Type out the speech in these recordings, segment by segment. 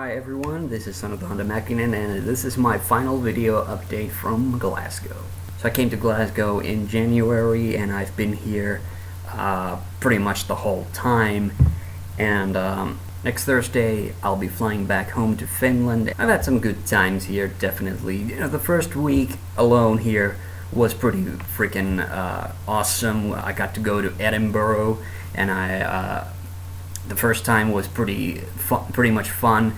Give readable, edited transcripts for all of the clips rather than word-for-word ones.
Hi everyone, this is TheHande, and this is my final video update from Glasgow. So I came to Glasgow in January and I've been here pretty much the whole time, and next Thursday I'll be flying back home to Finland. I've had some good times here, definitely. You know, the first week alone here was pretty freaking awesome. I got to go to Edinburgh, and the first time was pretty much fun.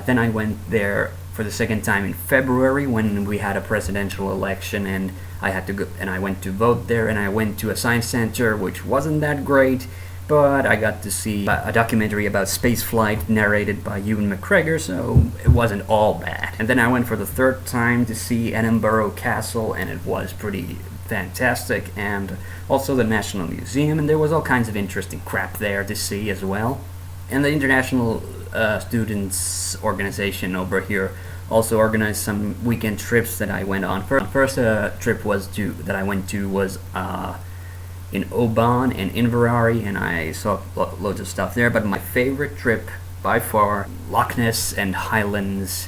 Then I went there for the second time in February when we had a presidential election, and I had to go, and I went to vote there, and I went to a science center which wasn't that great, but I got to see a documentary about spaceflight narrated by Ewan McGregor, so it wasn't all bad. And then I went for the third time to see Edinburgh Castle, and it was pretty fantastic, and also the National Museum, and there was all kinds of interesting crap there to see as well. And the International Students Organization over here also organized some weekend trips that I went on. First trip that I went to was in Oban and Inverary, and I saw loads of stuff there, but my favorite trip by far, Loch Ness and Highlands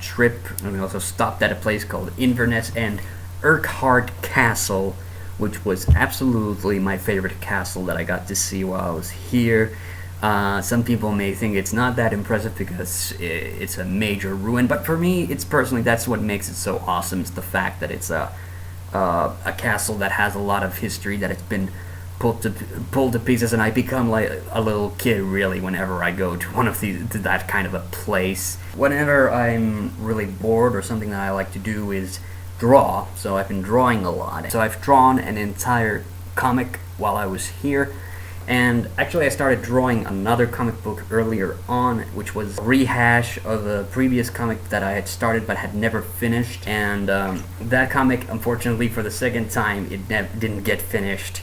trip, and we also stopped at a place called Inverness and Urquhart Castle, which was absolutely my favorite castle that I got to see while I was here. Some people may think it's not that impressive because it's a major ruin, but for me, that's what makes it so awesome. It's the fact that it's a castle that has a lot of history, that it's been pulled to pieces, and I become like a little kid really whenever I go to that kind of a place. Whenever I'm really bored, or something that I like to do is draw, so I've been drawing a lot. So I've drawn an entire comic while I was here, and actually I started drawing another comic book earlier on, which was a rehash of a previous comic that I had started but had never finished, and that comic, unfortunately, for the second time, it didn't get finished,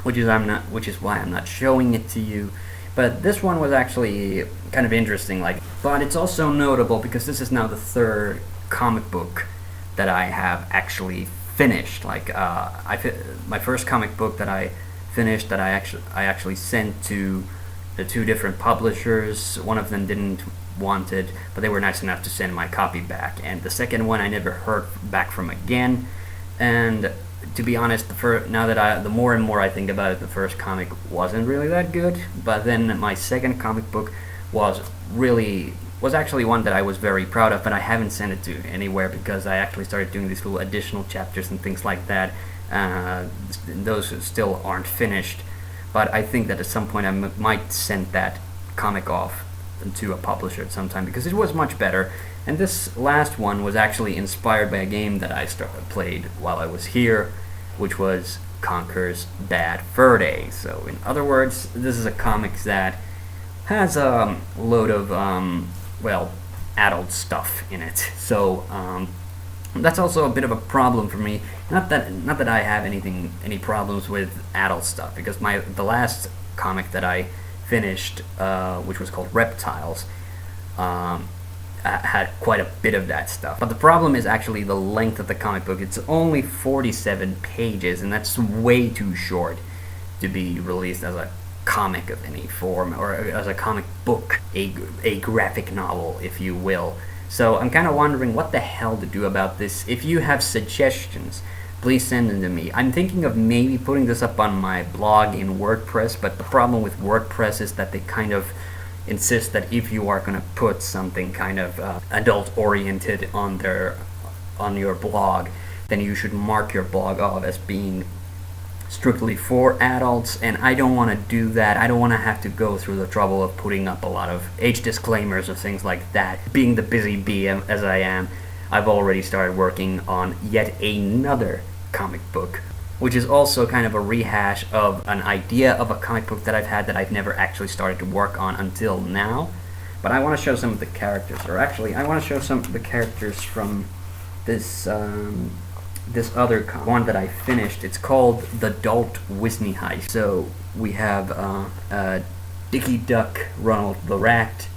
which is why I'm not showing it to you. But this one was actually kind of interesting, but it's also notable because this is now the third comic book that I have actually finished. My first comic book that I finished, that I actually sent to the two different publishers. One of them didn't want it, but they were nice enough to send my copy back. And the second one I never heard back from again. And to be honest, the more and more I think about it, the first comic wasn't really that good. But then my second comic book was actually one that I was very proud of, but I haven't sent it to anywhere because I actually started doing these little additional chapters and things like that. Those still aren't finished, but I think that at some point I might send that comic off to a publisher at some time because it was much better. And this last one was actually inspired by a game that I played while I was here, which was Conker's Bad Fur Day. So in other words, this is a comic that has a load of adult stuff in it. So that's also a bit of a problem for me. Not that I have any problems with adult stuff, because the last comic that I finished, which was called Reptiles, had quite a bit of that stuff. But the problem is actually the length of the comic book. It's only 47 pages, and that's way too short to be released as a comic of any form, or as a comic book, a graphic novel, if you will. So I'm kind of wondering what the hell to do about this. If you have suggestions, please send them to me. I'm thinking of maybe putting this up on my blog in WordPress, but the problem with WordPress is that they kind of insist that if you are going to put something kind of adult-oriented on your blog, then you should mark your blog off as being strictly for adults, and I don't want to do that. I don't want to have to go through the trouble of putting up a lot of age disclaimers or things like that. Being the busy bee as I am, I've already started working on yet another comic book, which is also kind of a rehash of an idea of a comic book that I've had that I've never actually started to work on until now. But I want to show some of the characters, or actually I want to show some of the characters from this other one that I finished. It's called The Dolt Wisney Heist. So we have Dickie Duck, Ronald the Rat,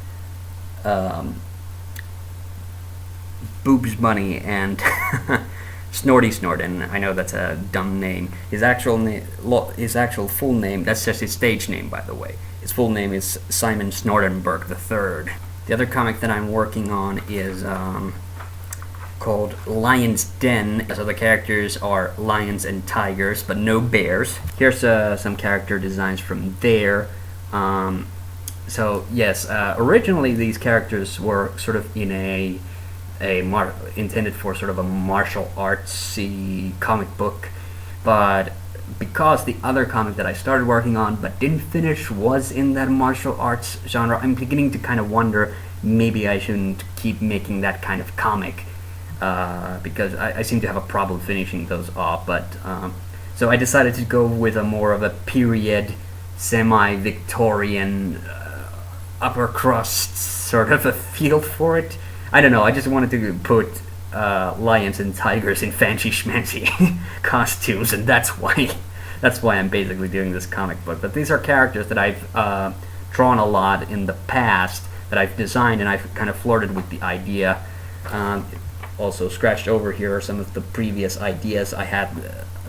Boobs Bunny, and Snorty Snorton. I know that's a dumb name. His actual full name, that's just his stage name, by the way. His full name is Simon Snortenberg III. The other comic that I'm working on is called Lion's Den. So the characters are lions and tigers, but no bears. Here's some character designs from there. So yes, originally these characters were sort of in intended for sort of a martial artsy comic book, but because the other comic that I started working on but didn't finish was in that martial arts genre, I'm beginning to kind of wonder maybe I shouldn't keep making that kind of comic, because I seem to have a problem finishing those off. But so I decided to go with a more of a period, semi-Victorian, upper crust sort of a feel for it. I don't know, I just wanted to put lions and tigers in fancy schmancy costumes, and that's why I'm basically doing this comic book. But these are characters that I've drawn a lot in the past, that I've designed, and I've kind of flirted with the idea. Also scratched over here are some of the previous ideas I had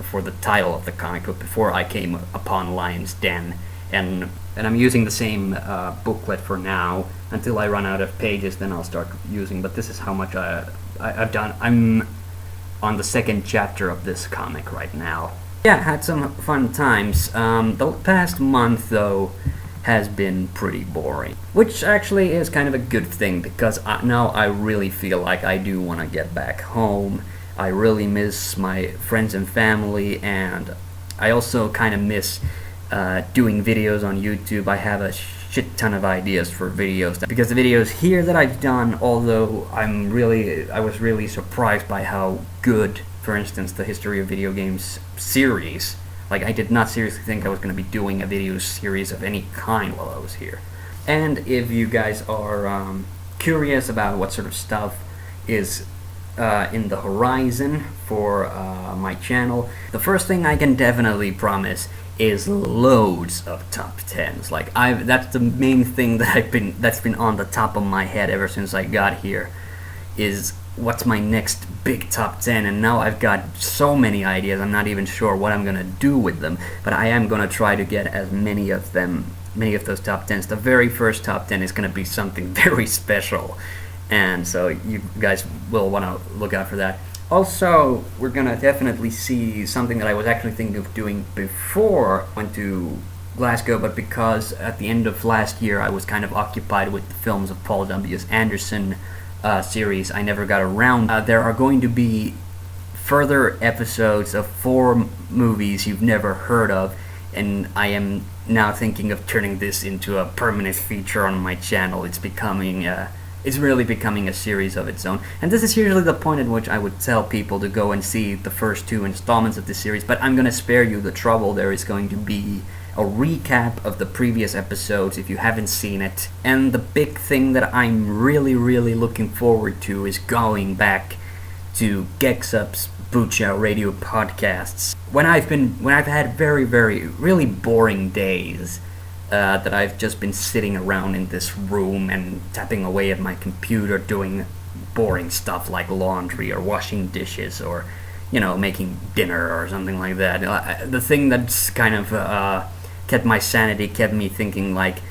for the title of the comic book before I came upon Lion's Den, and I'm using the same booklet for now until I run out of pages. Then I'll start using. But this is how much I've done. I'm on the second chapter of this comic right now. Yeah, had some fun times. The past month, though, has been pretty boring, which actually is kind of a good thing, because now I really feel like I do want to get back home. I really miss my friends and family, and I also kind of miss doing videos on YouTube. I have a shit ton of ideas for videos, because the videos here that I've done, although I was really surprised by how good, for instance, the History of Video Games series. Like, I did not seriously think I was going to be doing a video series of any kind while I was here. And if you guys are curious about what sort of stuff is in the horizon for my channel, the first thing I can definitely promise is loads of top 10s. Like, that's the main thing that's been on the top of my head ever since I got here, is what's my next big top 10, and now I've got so many ideas, I'm not even sure what I'm gonna do with them, but I am gonna try to get as many of those top 10s. The very first top 10 is gonna be something very special, and so you guys will want to look out for that. Also, we're gonna definitely see something that I was actually thinking of doing before I went to Glasgow, but because at the end of last year I was kind of occupied with the films of Paul W. Anderson series, I never got around. There are going to be further episodes of 4 movies you've never heard of, and I am now thinking of turning this into a permanent feature on my channel. It's really becoming a series of its own, and this is usually the point at which I would tell people to go and see the first 2 installments of this series, but I'm gonna spare you the trouble. There is going to be a recap of the previous episodes if you haven't seen it, and the big thing that I'm really looking forward to is going back to Gexup's Bucha radio podcasts. When I've had really boring days, that I've just been sitting around in this room and tapping away at my computer doing boring stuff like laundry or washing dishes or, making dinner or something like that. The thing that's kind of kept my sanity, kept me thinking like,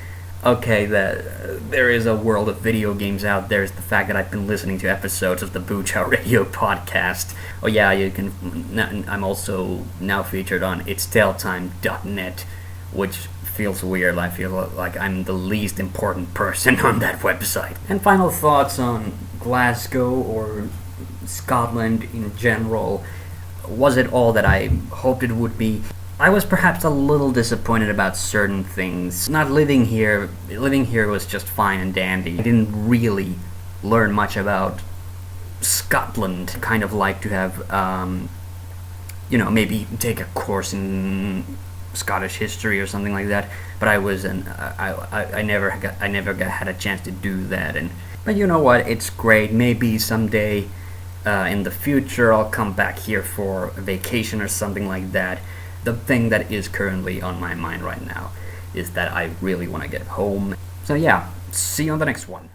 okay, there is a world of video games out there, is the fact that I've been listening to episodes of the Bucha Radio podcast. Oh yeah, I'm also now featured on itstelltime.net, which feels weird. I feel like I'm the least important person on that website. And final thoughts on Glasgow or Scotland in general. Was it all that I hoped it would be? I was perhaps a little disappointed about certain things. Not living here was just fine and dandy. I didn't really learn much about Scotland. Kind of like to have, maybe take a course in Scottish history or something like that. But I never had a chance to do that. But you know what? It's great. Maybe someday in the future I'll come back here for a vacation or something like that. The thing that is currently on my mind right now is that I really want to get home. So yeah, see you on the next one.